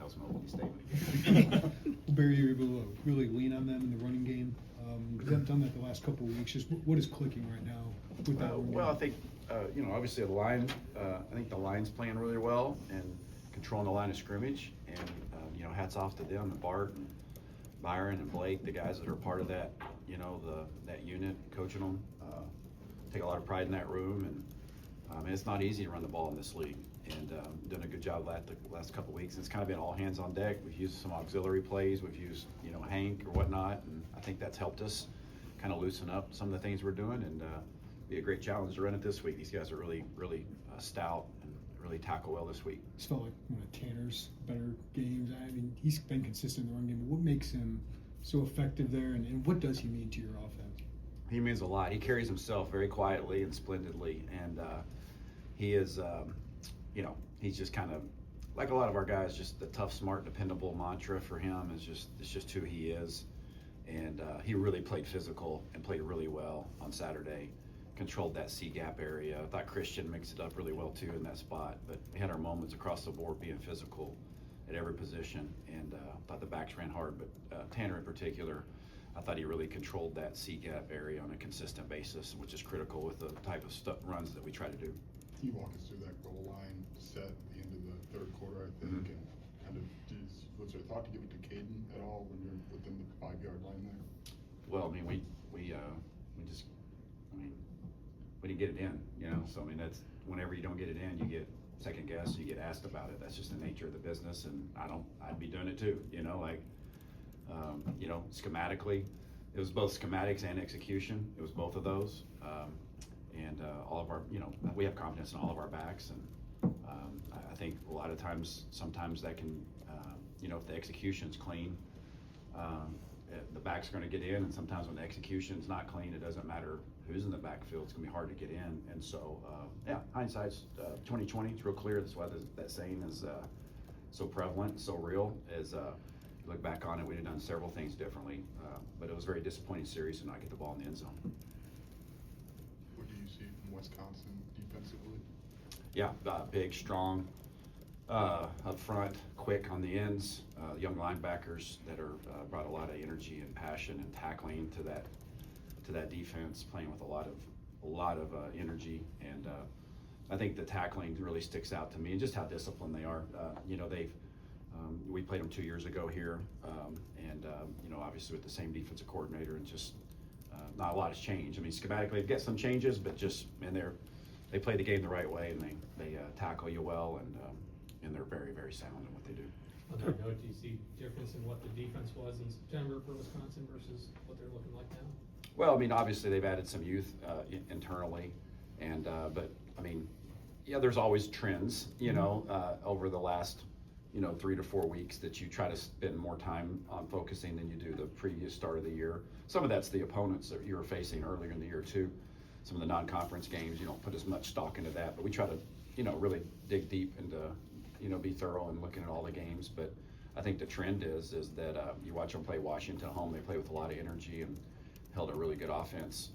was an opening statement. Barry, you're able to really lean on them in the running game. You haven't done that the last couple of weeks. Just what is clicking right now with that? Well, I think, obviously the line, I think the line's playing really well and controlling the line of scrimmage. And, hats off to them, and Bart and Byron and Blake, the guys that are part of that, that unit, coaching them. Take a lot of pride in that room. And it's not easy to run the ball in this league. And doing a good job the last couple of weeks. It's kind of been all hands on deck. We've used some auxiliary plays. We've used, Hank or whatnot. And I think that's helped us kind of loosen up some of the things we're doing, and be a great challenge to run it this week. These guys are really, really stout and really tackle well this week. It's felt like one of Tanner's better games. I mean, he's been consistent in the run game, but what makes him so effective there, and what does he mean to your offense? He means a lot. He carries himself very quietly and splendidly, and he is, he's just kind of, like a lot of our guys, just the tough, smart, dependable mantra for him is it's just who he is. And he really played physical and played really well on Saturday. Controlled that C-gap area. I thought Christian mixed it up really well too in that spot. But we had our moments across the board being physical at every position. And thought the backs ran hard. But Tanner in particular, I thought he really controlled that C-gap area on a consistent basis, which is critical with the type of runs that we try to do. Can you walk us through that goal line set at the end of the third quarter, I think, and kind of was there thought to give it to Caden at all when you're within the 5-yard line there? Well, I mean, we didn't get it in, so I mean, that's, whenever you don't get it in, you get second guess, you get asked about it. That's just the nature of the business, and I'd be doing it too, schematically, it was both schematics and execution. It was both of those. And all of our, we have confidence in all of our backs, and I think a lot of times, sometimes that can, if the execution's clean, the back's going to get in, and sometimes when the execution's not clean, it doesn't matter who's in the backfield. It's going to be hard to get in, and so hindsight's 2020. It's real clear. That's why that saying is so prevalent, so real. As you look back on it, we'd have done several things differently, but it was a very disappointing series to not get the ball in the end zone. What do you see from Wisconsin defensively? Yeah, big, strong, up front, quick on the ends, young linebackers that are brought a lot of energy and passion and tackling to that defense, playing with a lot of energy, and I think the tackling really sticks out to me, and just how disciplined they are. We played them 2 years ago here, and obviously with the same defensive coordinator, and just not a lot has changed. I mean, schematically, they've got some changes, but they play the game the right way, and they tackle you well, and they're very, very sound in what they do. On that note, do you see difference in what the defense was in September for Wisconsin versus what they're looking like now? Well, I mean, obviously they've added some youth internally, and but I mean, there's always trends, over the last 3 to 4 weeks that you try to spend more time on focusing than you do the previous start of the year. Some of that's the opponents that you were facing earlier in the year too. Some of the non-conference games, you don't put as much stock into that, but we try to, really dig deep into, be thorough and looking at all the games. But I think the trend is that you watch them play Washington at home. They play with a lot of energy and held a really good offense,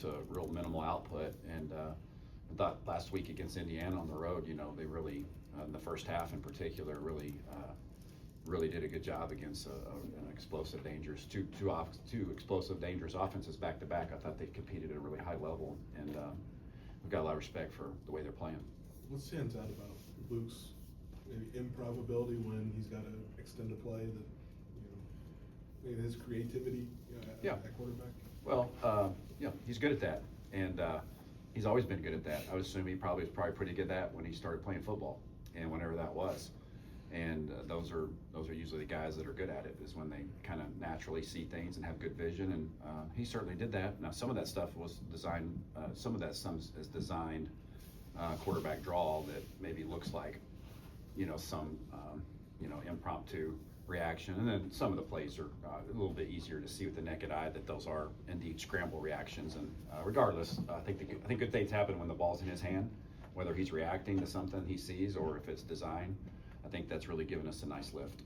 to real minimal output. And I thought last week against Indiana on the road, they really, in the first half in particular, really did a good job against an explosive, dangerous, two explosive, dangerous offenses back to back. I thought they competed at a really high level, and we've got a lot of respect for the way they're playing. What stands out about Luke's maybe improv ability when he's got to extend a play, that maybe his creativity at quarterback? Well, he's good at that, and he's always been good at that. I would assume he was probably pretty good at that when he started playing football, and whenever that was. And those are usually the guys that are good at it, is when they kind of naturally see things and have good vision, and he certainly did that. Now, some of that stuff was designed, some is designed quarterback draw that maybe looks like, some, impromptu reaction, and then some of the plays are a little bit easier to see with the naked eye that those are indeed scramble reactions. And regardless, I think good things happen when the ball's in his hand, whether he's reacting to something he sees or if it's designed. I think that's really given us a nice lift.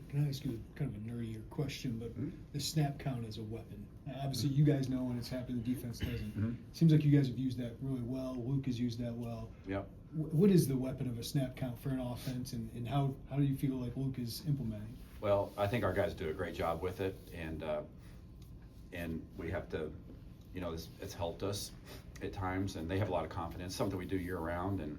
Can I ask you kind of a nerdier question, but Mhm. the snap count as a weapon? Obviously, you guys know when it's happened, the defense doesn't. Mhm. Seems like you guys have used that really well. Luke has used that well. Yep. What is the weapon of a snap count for an offense, and how do you feel like Luke is implementing? Well, I think our guys do a great job with it, and we have to, it's helped us at times, and they have a lot of confidence, something we do year round, and,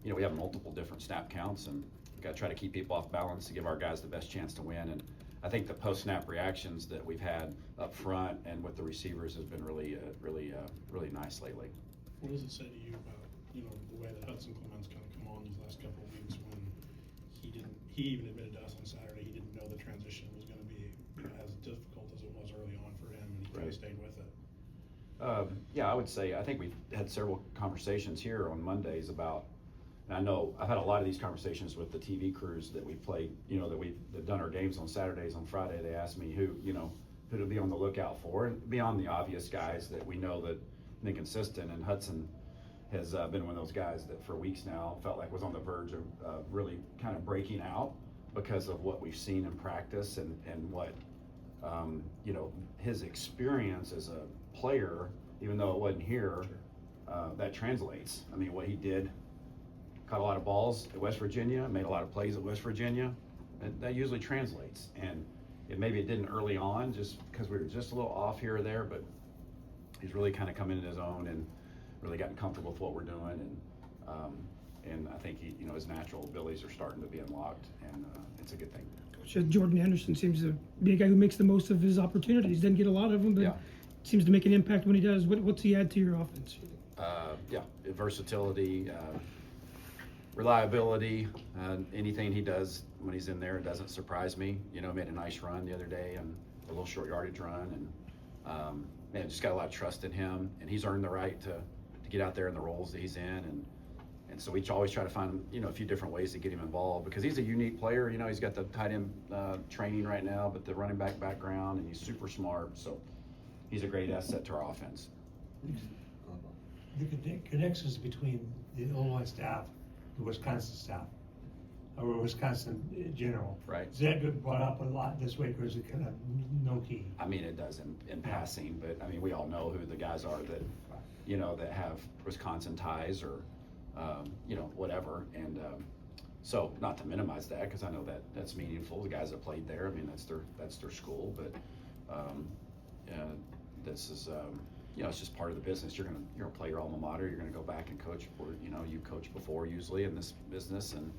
we have multiple different snap counts, and we gotta try to keep people off balance to give our guys the best chance to win, and I think the post-snap reactions that we've had up front and with the receivers has been really nice lately. What does it say to you about, the way that Hudson Clement's kind of come on these last couple of weeks when he even admitted to us on Saturday, he didn't know the transition was gonna be, as difficult as it was early on for him, and he kind Right. of stayed with it. Yeah, I would say, I think we've had several conversations here on Mondays about, and I know I've had a lot of these conversations with the TV crews that we've played, that we've done our games on Saturdays, on Friday. They ask me who to be on the lookout for, and beyond the obvious guys that we know that have been consistent, and Hudson has been one of those guys that for weeks now felt like was on the verge of really kind of breaking out because of what we've seen in practice and what, his experience as a player, even though it wasn't here, that translates. I mean, what he did, caught a lot of balls at West Virginia, made a lot of plays at West Virginia, and that usually translates. And maybe it didn't early on just because we were just a little off here or there, but he's really kind of come into his own and really gotten comfortable with what we're doing, and I think his natural abilities are starting to be unlocked, and it's a good thing. Coach, Jordan Anderson seems to be a guy who makes the most of his opportunities. Doesn't get a lot of them, but Yeah. seems to make an impact when he does. What's he add to your offense? Versatility, reliability, anything he does when he's in there, it doesn't surprise me. Made a nice run the other day and a little short yardage run, and just got a lot of trust in him, and he's earned the right to get out there in the roles that he's in, and so we always try to find a few different ways to get him involved because he's a unique player. He's got the tight end training right now, but the running back background, and he's super smart, so he's a great asset to our offense. The connections between the O-line staff, the Wisconsin staff, or Wisconsin in general. Right. Is that been brought up a lot this week, or is it kind of no key? I mean, it does in passing, but I mean, we all know who the guys are that, that have Wisconsin ties or, whatever. And so not to minimize that, because I know that that's meaningful. The guys that played there, I mean, that's their school, but this is, it's just part of the business. You're gonna play your alma mater. You're gonna go back and coach where, you coached before usually in this business. And,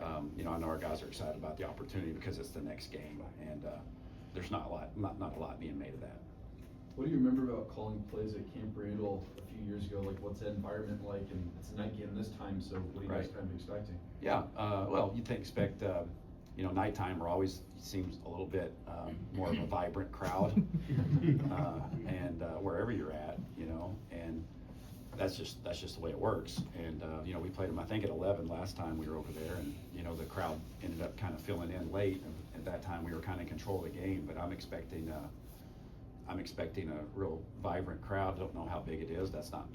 I know our guys are excited about the opportunity because it's the next game, and there's not a lot being made of that. What do you remember about calling plays at Camp Randall a few years ago? Like, what's that environment like? And it's a night game this time, so what are you guys Right. kind of expecting? Yeah, well, you'd expect, nighttime seems a little bit more of a vibrant crowd, and wherever you're at, and that's just the way it works. And we played them, I think, at 11 last time we were over there, and the crowd ended up kind of filling in late. And at that time, we were kind of in control of the game, but I'm expecting a real vibrant crowd. I don't know how big it is. That's not,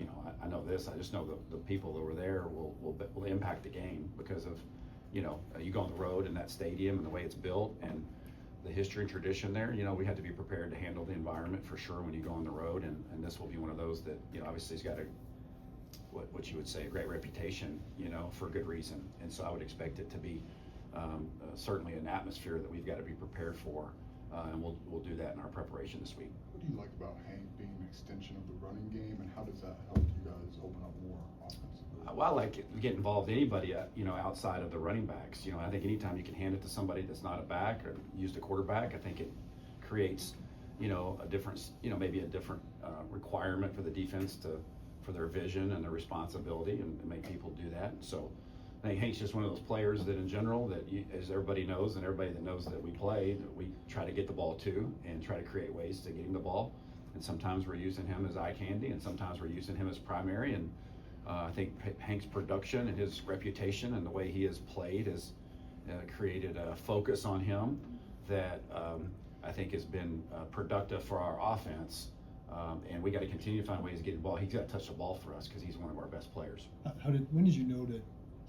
I know this. I just know the people that were there will impact the game because of, you go on the road in that stadium and the way it's built and the history and tradition there. We had to be prepared to handle the environment for sure when you go on the road, and this will be one of those that, obviously has got what you would say, a great reputation, for good reason. And so I would expect it to be certainly an atmosphere that we've got to be prepared for, and we'll do that in our preparation this week. What do you like about Hank being an extension of the running game, and how does that help you guys open up more offensively? Well, I like to get involved anybody, outside of the running backs. I think anytime you can hand it to somebody that's not a back or use the quarterback, I think it creates, a difference, maybe a different requirement for the defense for their vision and their responsibility, and make people do that. So I think Hank's just one of those players that in general, that as everybody knows, and everybody that knows that we play, that we try to get the ball to and try to create ways to get him the ball. And sometimes we're using him as eye candy, and sometimes we're using him as primary. And I think Hank's production and his reputation and the way he has played has created a focus on him that I think has been productive for our offense. And we got to continue to find ways to get the ball. He's got to touch the ball for us because he's one of our best players. When did you know that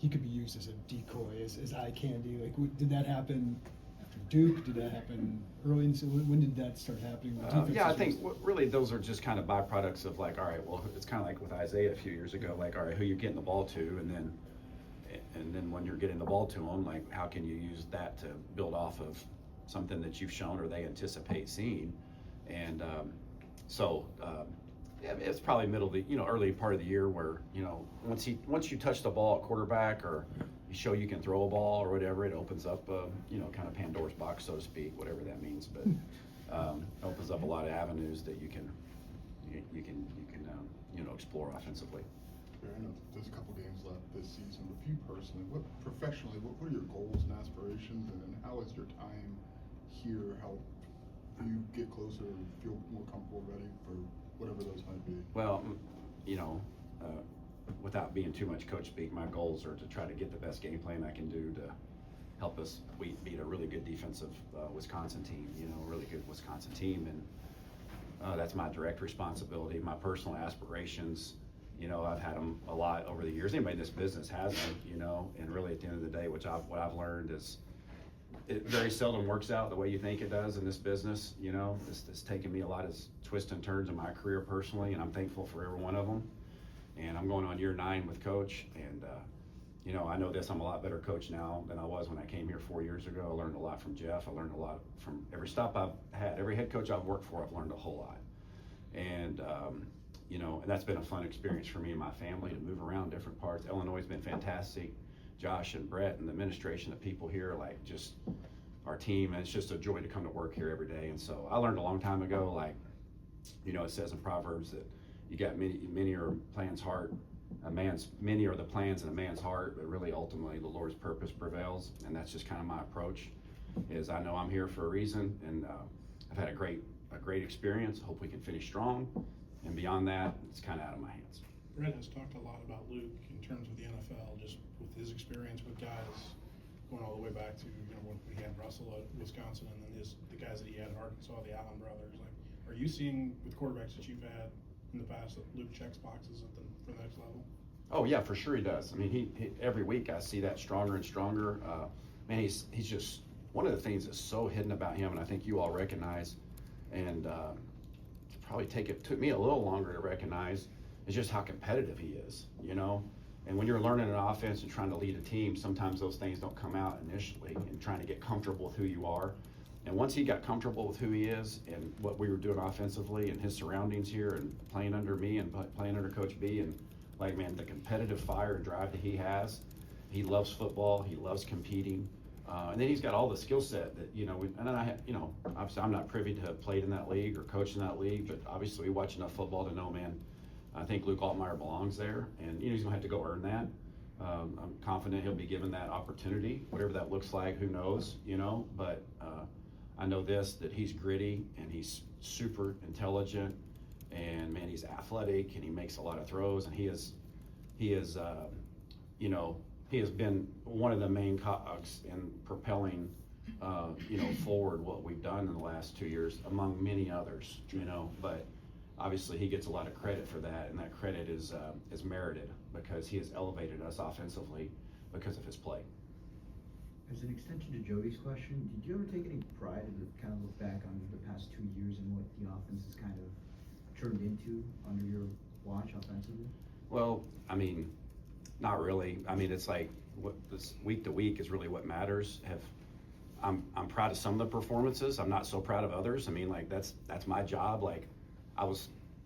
he could be used as a decoy, as eye candy. Like, did that happen after Duke? Did that happen early? And so when did that start happening? When defenses Yeah, I think was- really those are just kind of byproducts of like, all right, well, it's kind of like with Isaiah a few years ago, like, all right, who you getting the ball to, and then when you're getting the ball to them, like, how can you use that to build off of something that you've shown or they anticipate seeing, and yeah, it's probably middle of the, early part of the year where, once you touch the ball at quarterback or you show you can throw a ball or whatever, it opens up, kind of Pandora's box, so to speak, whatever that means, but opens up a lot of avenues that you can explore offensively. Fair enough. There's a couple games left this season, but for you personally, professionally, what are your goals and aspirations, and how is your time here help you get closer and feel more comfortable, ready for whatever those might be? Well, without being too much coach speak, my goals are to try to get the best game plan I can do to help us beat a really good defensive Wisconsin team, a really good Wisconsin team, and that's my direct responsibility. My personal aspirations, I've had them a lot over the years. Anybody in this business has them, and really at the end of the day, what I've learned is it very seldom works out the way you think it does in this business. It's taken me a lot of twists and turns in my career personally, and I'm thankful for every one of them. And I'm going on year 9 with Coach, and I know this, I'm a lot better coach now than I was when I came here 4 years ago. I learned a lot from Jeff. I learned a lot from every stop I've had, every head coach I've worked for, I've learned a whole lot. And, and that's been a fun experience for me and my family to move around different parts. Illinois has been fantastic. Josh and Brett and the administration, the people here, like just our team, and it's just a joy to come to work here every day. And so I learned a long time ago, like, it says in Proverbs that you got many are plans heart, many are the plans in a man's heart, but really ultimately the Lord's purpose prevails. And that's just kind of my approach, is I know I'm here for a reason, and I've had a great experience. Hope we can finish strong, and beyond that, it's kind of out of my hands. Brett has talked a lot about Luke in terms of the NFL, just with his experience with guys going all the way back to, when he had Russell at Wisconsin, and then the guys that he had at Arkansas, the Allen brothers. Like, are you seeing with quarterbacks that you've had in the past that Luke checks boxes for the next level? Oh yeah, for sure he does. I mean, he every week I see that stronger and stronger. Man, he's just one of the things that's so hidden about him, and I think you all recognize, and took me a little longer to recognize, is just how competitive he is. And when you're learning an offense and trying to lead a team, sometimes those things don't come out initially, and trying to get comfortable with who you are. And once he got comfortable with who he is and what we were doing offensively and his surroundings here and playing under me and playing under Coach B, and like, man, the competitive fire and drive that he has, he loves football, he loves competing. And then he's got all the skill set that, obviously I'm not privy to have played in that league or coached in that league, but obviously we watch enough football to know, man, I think Luke Altmaier belongs there, and he's gonna have to go earn that. I'm confident he'll be given that opportunity, whatever that looks like, who knows, but I know that he's gritty and he's super intelligent, and man, he's athletic and he makes a lot of throws, and he has been one of the main cogs in propelling, forward what we've done in the last 2 years, among many others, but obviously he gets a lot of credit for that, and that credit is merited because he has elevated us offensively because of his play. As an extension to Jody's question, did you ever take any pride or kind of look back on the past 2 years and what the offense has kind of turned into under your watch offensively? Well, I mean, not really. I mean, it's like this week to week is really what matters. I'm proud of some of the performances. I'm not so proud of others. I mean, like that's my job. Like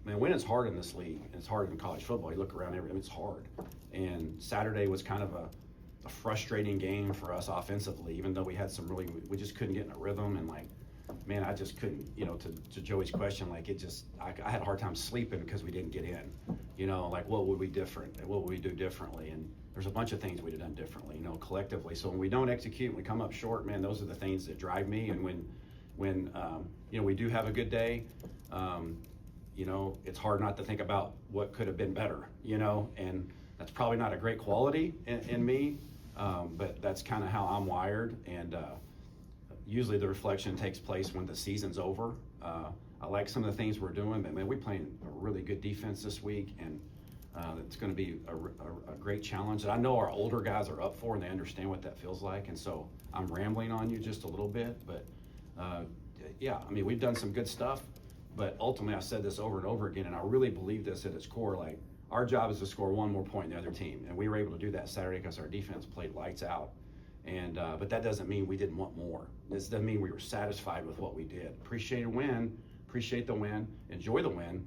winning's hard in this league. And it's hard in college football. You look around it's hard. And Saturday was kind of a frustrating game for us offensively, even though we had we just couldn't get in a rhythm, and like, man, I just couldn't, to Joey's question, like I had a hard time sleeping because we didn't get in, like what would we do differently? And there's a bunch of things we'd have done differently, collectively. So when we don't execute, when we come up short, man, those are the things that drive me. And when we do have a good day, it's hard not to think about what could have been better, and that's probably not a great quality in me, but that's kind of how I'm wired. And usually the reflection takes place when the season's over. I like some of the things we're doing, but man, we're playing a really good defense this week, and It's going to be a great challenge that I know our older guys are up for, and they understand what that feels like. And so I'm rambling on you just a little bit, but yeah, I mean, we've done some good stuff, but ultimately I've said this over and over again, and I really believe this at its core. Like, our job is to score one more point than the other team, and we were able to do that Saturday because our defense played lights out. And but that doesn't mean we didn't want more. This doesn't mean we were satisfied with what we did. Appreciate the win, enjoy the win.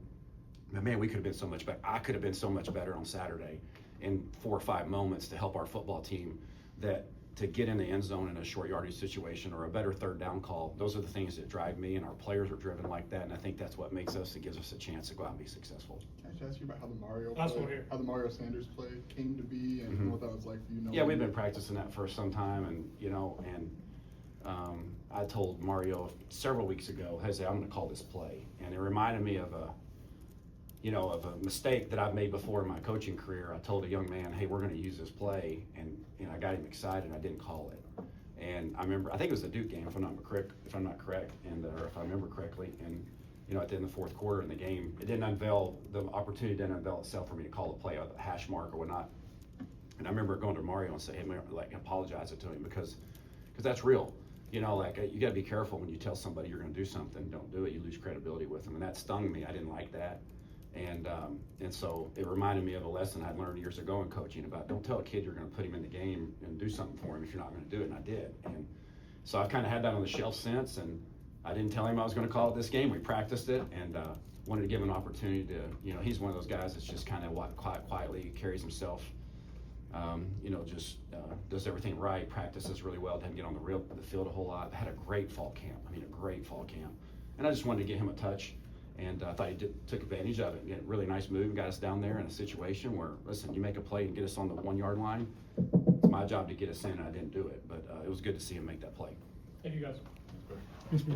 But man, we could have been so much better. I could have been so much better on Saturday in 4 or 5 moments to help our football team, that to get in the end zone in a short yardage situation or a better third down call. Those are the things that drive me, and our players are driven like that. And I think that's what makes us, it gives us a chance to go out and be successful. Can I just ask you about how the Mario Last play, one here. how the Mario Sanders play came to be, and what that was like for you? Yeah, we've been practicing that for some time, and I told Mario several weeks ago, hey, I'm going to call this play, and it reminded me of a mistake that I've made before in my coaching career. I told a young man, hey, we're going to use this play, and I got him excited, and I didn't call it. And I remember, I think it was the Duke game, if I'm not correct, and or if I remember correctly, and at the end of the fourth quarter in the game, the opportunity didn't unveil itself for me to call a play, a hash mark or whatnot. And I remember going to Mario and saying, hey, like, apologize it to him, because that's real. You got to be careful when you tell somebody you're going to do something, don't do it, you lose credibility with them. And that stung me. I didn't like that. And so it reminded me of a lesson I'd learned years ago in coaching about, don't tell a kid you're going to put him in the game and do something for him if you're not going to do it. And I did. And so I've kind of had that on the shelf since, and I didn't tell him I was going to call it this game. We practiced it, and wanted to give him an opportunity to, he's one of those guys that's just kind of quietly carries himself, just does everything right, practices really well, doesn't get on the field a whole lot. Had a great fall camp. And I just wanted to get him a touch. And I thought he took advantage of it. And a really nice move, got us down there in a situation where, listen, you make a play and get us on the 1 yard line. It's my job to get us in, and I didn't do it. But it was good to see him make that play. Thank you, guys. Yes, ma'am.